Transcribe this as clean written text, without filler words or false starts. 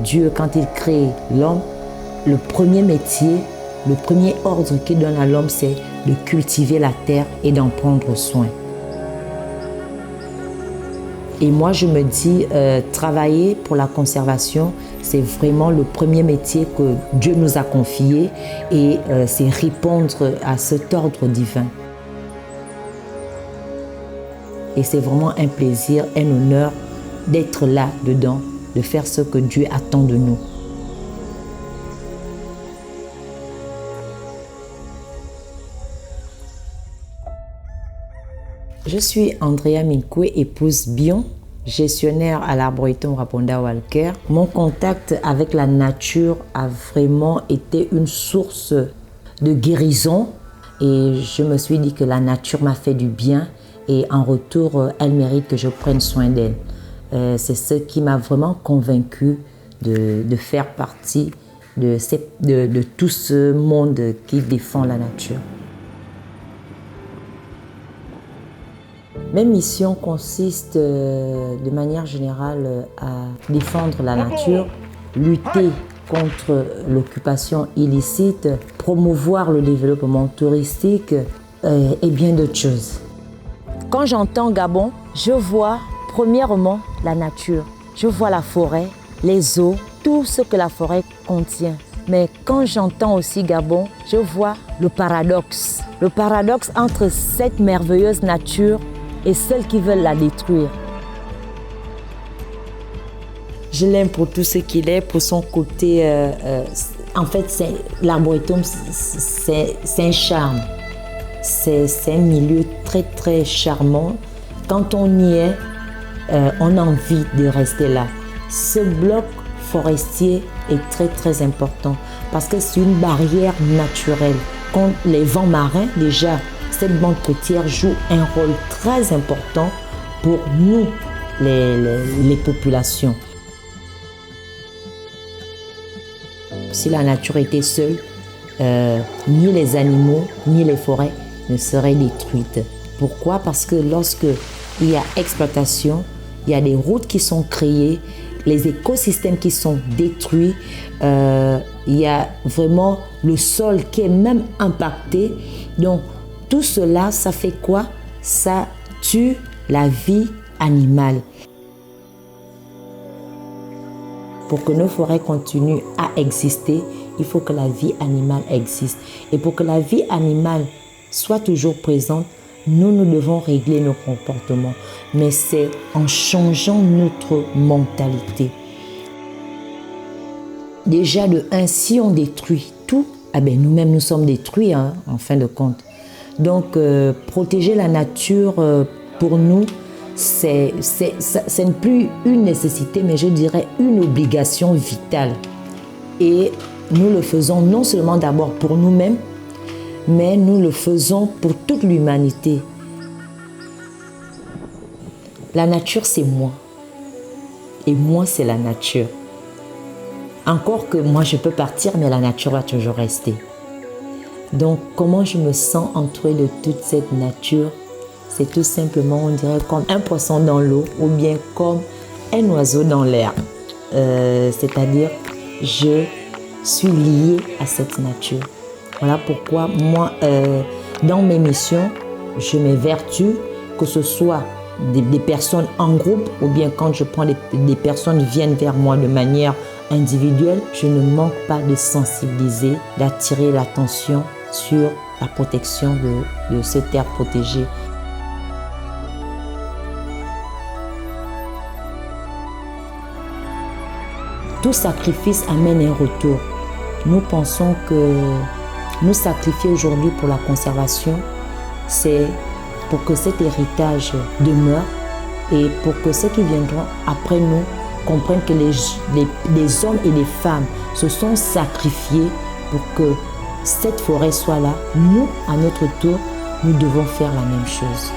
Dieu, quand il crée l'homme, le premier métier, le premier ordre qu'il donne à l'homme, c'est de cultiver la terre et d'en prendre soin. Et moi, je me dis, travailler pour la conservation, c'est vraiment le premier métier que Dieu nous a confié et c'est répondre à cet ordre divin. Et c'est vraiment un plaisir, un honneur d'être là-dedans, de faire ce que Dieu attend de nous. Je suis Andrea Minkwe, épouse Bion, gestionnaire à l'Arboretum Raponda Walker. Mon contact avec la nature a vraiment été une source de guérison et je me suis dit que la nature m'a fait du bien et en retour, elle mérite que je prenne soin d'elle. C'est ce qui m'a vraiment convaincue de faire partie de tout ce monde qui défend la nature. Mes missions consistent de manière générale à défendre la nature, lutter contre l'occupation illicite, promouvoir le développement touristique et bien d'autres choses. Quand j'entends Gabon, je vois premièrement la nature. Je vois la forêt, les eaux, tout ce que la forêt contient. Mais quand j'entends aussi Gabon, je vois le paradoxe. Le paradoxe entre cette merveilleuse nature et celles qui veulent la détruire. Je l'aime pour tout ce qu'il est, pour son côté... en fait, l'arboretum, c'est un charme. C'est un milieu très, très charmant. Quand on y est, on a envie de rester là. Ce bloc forestier est très, très important parce que c'est une barrière naturelle. Contre les vents marins, déjà, cette bande côtière joue un rôle très important pour nous, les populations. Si la nature était seule, ni les animaux, ni les forêts ne seraient détruites. Pourquoi? Parce que lorsque il y a exploitation, il y a des routes qui sont créées, les écosystèmes qui sont détruits, il y a vraiment le sol qui est même impacté. Donc, tout cela, ça fait quoi? Ça tue la vie animale. Pour que nos forêts continuent à exister, il faut que la vie animale existe. Et pour que la vie animale soit toujours présente, nous devons régler nos comportements. Mais c'est en changeant notre mentalité. Déjà, si on détruit tout, nous-mêmes nous sommes détruits en fin de compte. Donc, protéger la nature, pour nous, c'est plus une nécessité, mais je dirais une obligation vitale. Et nous le faisons non seulement d'abord pour nous-mêmes, mais nous le faisons pour toute l'humanité. La nature, c'est moi. Et moi, c'est la nature. Encore que moi, je peux partir, mais la nature va toujours rester. Donc, comment je me sens entourée de toute cette nature? C'est tout simplement, on dirait, comme un poisson dans l'eau ou bien comme un oiseau dans l'air. C'est-à-dire, je suis liée à cette nature. Voilà pourquoi moi, dans mes missions, je m'évertue, que ce soit des personnes en groupe ou bien quand je prends des personnes qui viennent vers moi de manière individuelle, je ne manque pas de sensibiliser, d'attirer l'attention sur la protection de cette terre protégée. Tout sacrifice amène un retour. Nous pensons que nous sacrifier aujourd'hui pour la conservation, c'est pour que cet héritage demeure et pour que ceux qui viendront après nous comprennent que les hommes et les femmes se sont sacrifiés pour que cette forêt soit là. Nous, à notre tour, nous devons faire la même chose.